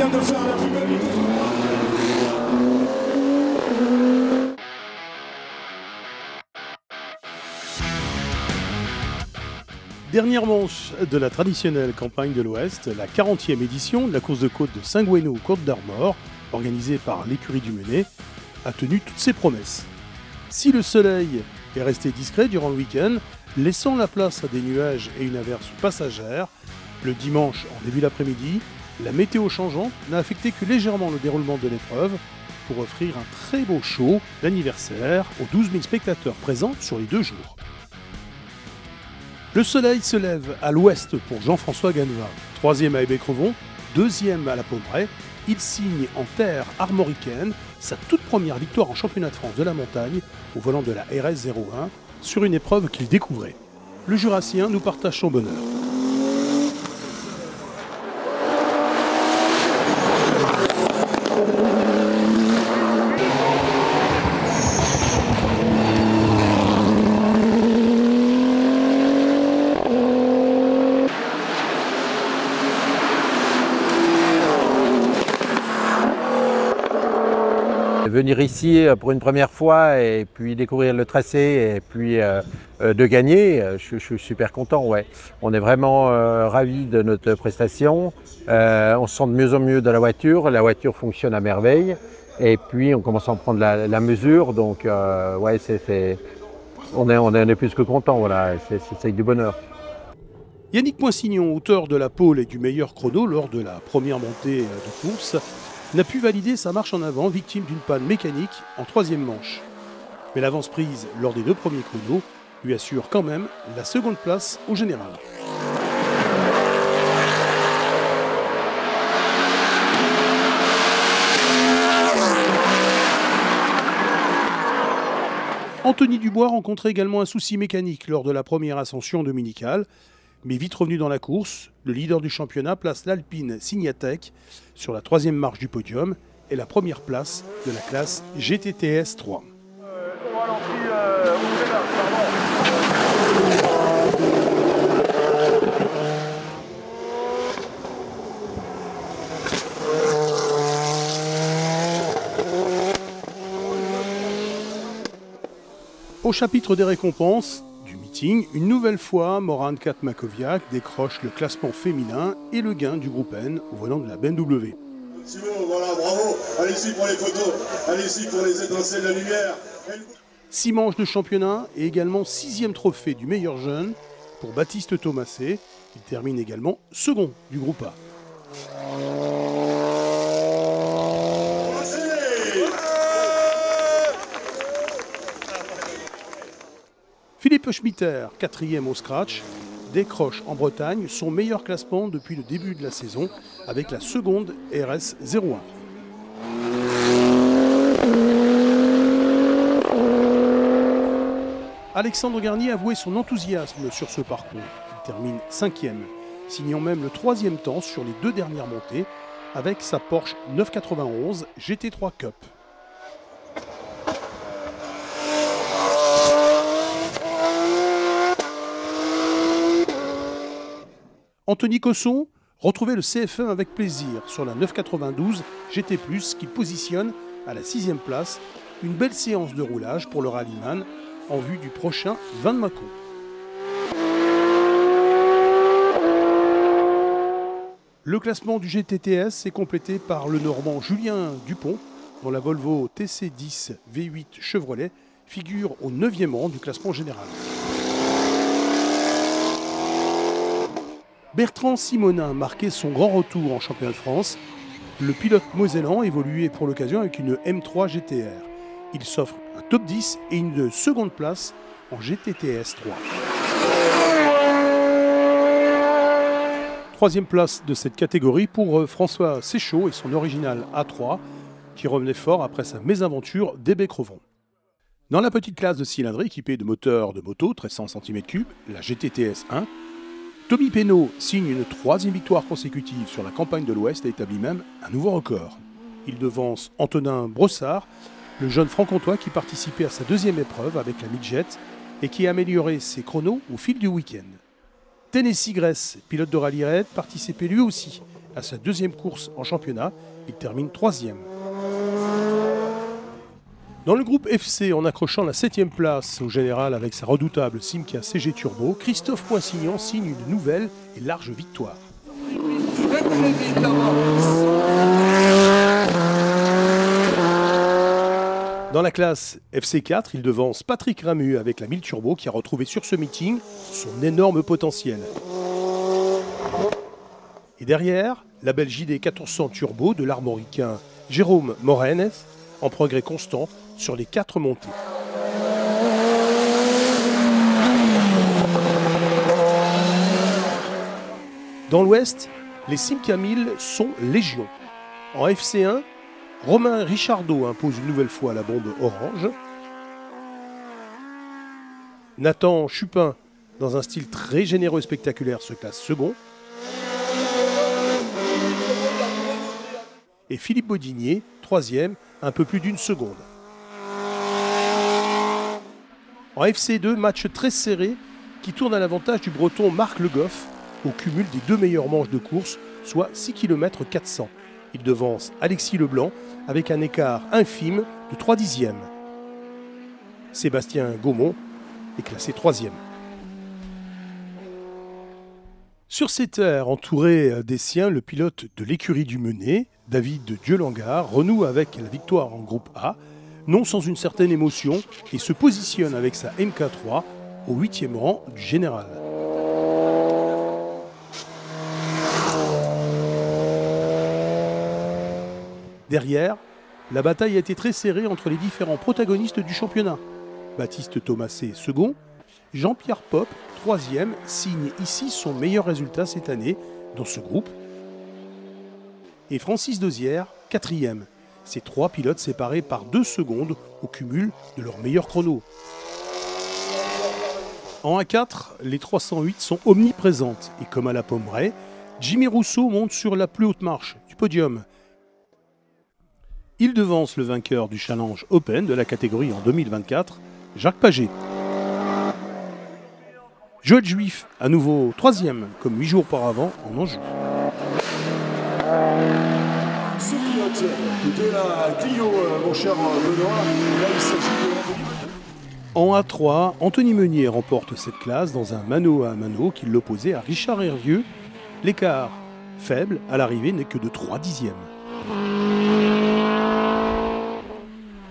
vient de faire la plus belle vidéo. Dernière manche de la traditionnelle campagne de l'Ouest, la 40e édition de la course de côte de Saint-Gouéneau-Côte d'Armor, organisée par l'écurie du Menet, a tenu toutes ses promesses. Si le soleil est resté discret durant le week-end, laissant la place à des nuages et une averse passagère, le dimanche en début d'après-midi, la météo changeante n'a affecté que légèrement le déroulement de l'épreuve pour offrir un très beau show d'anniversaire aux 12 000 spectateurs présents sur les 2 jours. Le soleil se lève à l'ouest pour Jean-François Gannevin, 3e à Hébécrevon, 2e à la Pommeraye. Il signe en terre armoricaine sa toute première victoire en championnat de France de la montagne au volant de la RS 01 sur une épreuve qu'il découvrait. Le Jurassien nous partage son bonheur. Venir ici pour une première fois et puis découvrir le tracé et puis de gagner, je suis super content. Ouais. On est vraiment ravis de notre prestation. On se sent de mieux en mieux dans la voiture fonctionne à merveille et puis on commence à en prendre la mesure. Donc ouais, on est plus que content, voilà. C'est du bonheur. Yannick Poinsignon, auteur de la pole et du meilleur chrono lors de la première montée de course, n'a pu valider sa marche en avant, victime d'une panne mécanique en 3e manche. Mais l'avance prise lors des 2 premiers chronos lui assure quand même la 2e place au général. Anthony Dubois rencontrait également un souci mécanique lors de la première ascension dominicale. Mais vite revenu dans la course, le leader du championnat place l'Alpine Signatec sur la 3e marche du podium et la première place de la classe GTTS 3. Au chapitre des récompenses, une nouvelle fois, Moran Katmakoviak décroche le classement féminin et le gain du groupe N au volant de la BMW. Simon, voilà, bravo. Allez-y pour les photos, allez-y pour les étincelles de la lumière. 6 manches de championnat et également 6e trophée du meilleur jeune pour Baptiste Thomasé. Il termine également second du groupe A. Philippe Schmitter, 4e au scratch, décroche en Bretagne son meilleur classement depuis le début de la saison avec la 2e RS 01. Alexandre Garnier a avoué son enthousiasme sur ce parcours. Il termine 5e, signant même le 3e temps sur les 2 dernières montées avec sa Porsche 991 GT3 Cup. Anthony Cosson retrouvait le CF1 avec plaisir sur la 992 GT+, qu'il positionne à la 6e place. Une belle séance de roulage pour le rallyman en vue du prochain 20 de Mâcon. Le classement du GTTS est complété par le Normand Julien Dupont, dont la Volvo TC10 V8 Chevrolet figure au 9e rang du classement général. Bertrand Simonin marquait son grand retour en championnat de France. Le pilote mosellan évoluait pour l'occasion avec une M3 GTR. Il s'offre un top 10 et une 2e place en GTTS 3. 3e place de cette catégorie pour François Séchaud et son original A3 qui revenait fort après sa mésaventure d'Hébécrevon. Dans la petite classe de cylindrée équipée de moteurs de moto 1300 cm3, la GTTS 1, Tommy Pénaud signe une 3e victoire consécutive sur la campagne de l'Ouest et établit même un nouveau record. Il devance Antonin Brossard, le jeune franc-comtois qui participait à sa 2e épreuve avec la Midget et qui a amélioré ses chronos au fil du week-end. Tennessee Gress, pilote de rallye raid, participait lui aussi À sa deuxième course en championnat, il termine 3e. Dans le groupe FC, en accrochant la 7e place au général avec sa redoutable Simca CG Turbo, Christophe Poinsignan signe une nouvelle et large victoire. Dans la classe FC4, il devance Patrick Ramu avec la 1000 Turbo qui a retrouvé sur ce meeting son énorme potentiel. Et derrière, la belle JD 1400 Turbo de l'armoricain Jérôme Morenes en progrès constant sur les 4 montées. Dans l'Ouest, les Simca 1000 sont légion. En FC1, Romain Richardot impose une nouvelle fois la bombe orange. Nathan Chupin, dans un style très généreux et spectaculaire, se classe second. Et Philippe Baudinier, 3e, un peu plus d'une seconde. En FC2, match très serré qui tourne à l'avantage du breton Marc Le Goff au cumul des 2 meilleures manches de course, soit 6 km 400. Il devance Alexis Leblanc avec un écart infime de 3/10. Sébastien Gaumont est classé 3e. Sur ces terres, entouré des siens, le pilote de l'écurie du Menet, David Dieulangar, renoue avec la victoire en groupe A, non sans une certaine émotion, et se positionne avec sa MK3 au 8e rang du général. Derrière, la bataille a été très serrée entre les différents protagonistes du championnat. Baptiste Thomasé, second, Jean-Pierre Pop, 3e, signe ici son meilleur résultat cette année dans ce groupe. Et Francis Dozière, 4e. Ces 3 pilotes séparés par 2 secondes au cumul de leur meilleur chrono. En A4, les 308 sont omniprésentes et comme à la Pommeraye, Jimmy Rousseau monte sur la plus haute marche du podium. Il devance le vainqueur du Challenge Open de la catégorie en 2024, Jacques Paget. Joël Juif, à nouveau 3e, comme 8 jours auparavant en Anjou. Ce pilote de la Clio, mon cher Benoît, là il s'agit de... En A3, Anthony Meunier remporte cette classe dans un mano à mano qui l'opposait à Richard Hervieux. L'écart faible à l'arrivée n'est que de 3/10.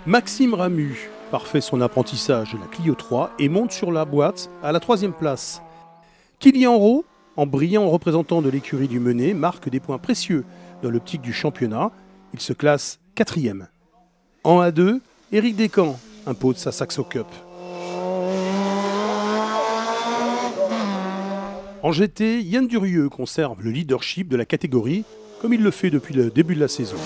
Maxime Ramu parfait son apprentissage de la Clio 3 et monte sur la boîte à la 3e place. Kylian Rowe, en brillant représentant de l'écurie du Menet, marque des points précieux dans l'optique du championnat. Il se classe 4e. En A2, Éric Descamps impose sa Saxo Cup. En GT, Yann Durieux conserve le leadership de la catégorie, comme il le fait depuis le début de la saison.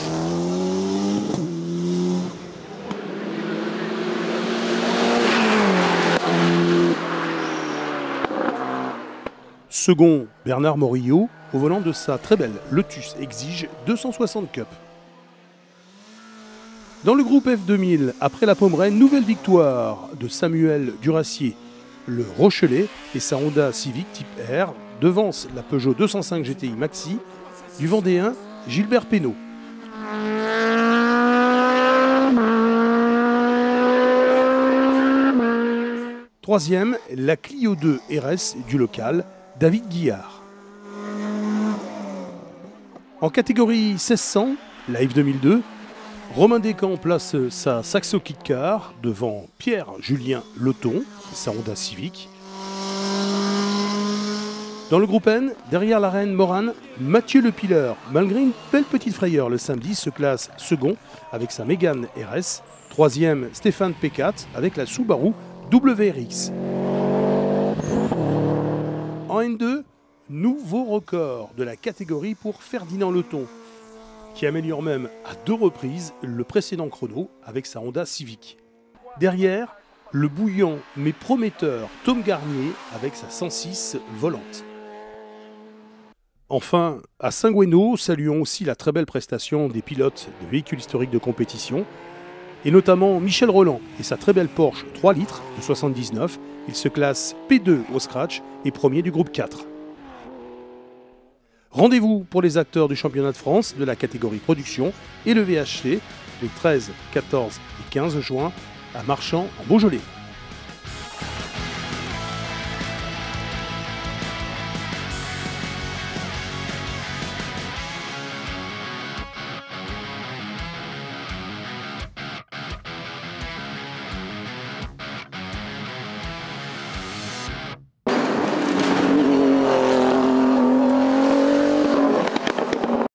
Second, Bernard Morillo, au volant de sa très belle Lotus Exige 260 Cup. Dans le groupe F2000, après la Pommeraye, nouvelle victoire de Samuel Duracier. Le Rochelet et sa Honda Civic Type R devancent la Peugeot 205 GTI Maxi du Vendéen Gilbert Pénaud. Troisième, la Clio 2 RS du local David Guillard. En catégorie 1600, la F2002, Romain Descamps place sa Saxo Kit Car devant Pierre-Julien Leton et sa Honda Civic. Dans le groupe N, derrière la reine Morane, Mathieu Lepilleur, malgré une belle petite frayeur le samedi, se classe second avec sa Mégane RS. Troisième, Stéphane P4 avec la Subaru WRX. En N2, nouveau record de la catégorie pour Ferdinand Leton, qui améliore même à 2 reprises le précédent chrono avec sa Honda Civic. Derrière, le bouillant mais prometteur Tom Garnier avec sa 106 volante. Enfin, à Saint-Gouénot, saluons aussi la très belle prestation des pilotes de véhicules historiques de compétition, et notamment Michel Roland et sa très belle Porsche 3 litres de 79. Il se classe P2 au scratch et premier du groupe 4. Rendez-vous pour les acteurs du championnat de France de la catégorie production et le VHC les 13, 14 et 15 juin à Marchand en Beaujolais.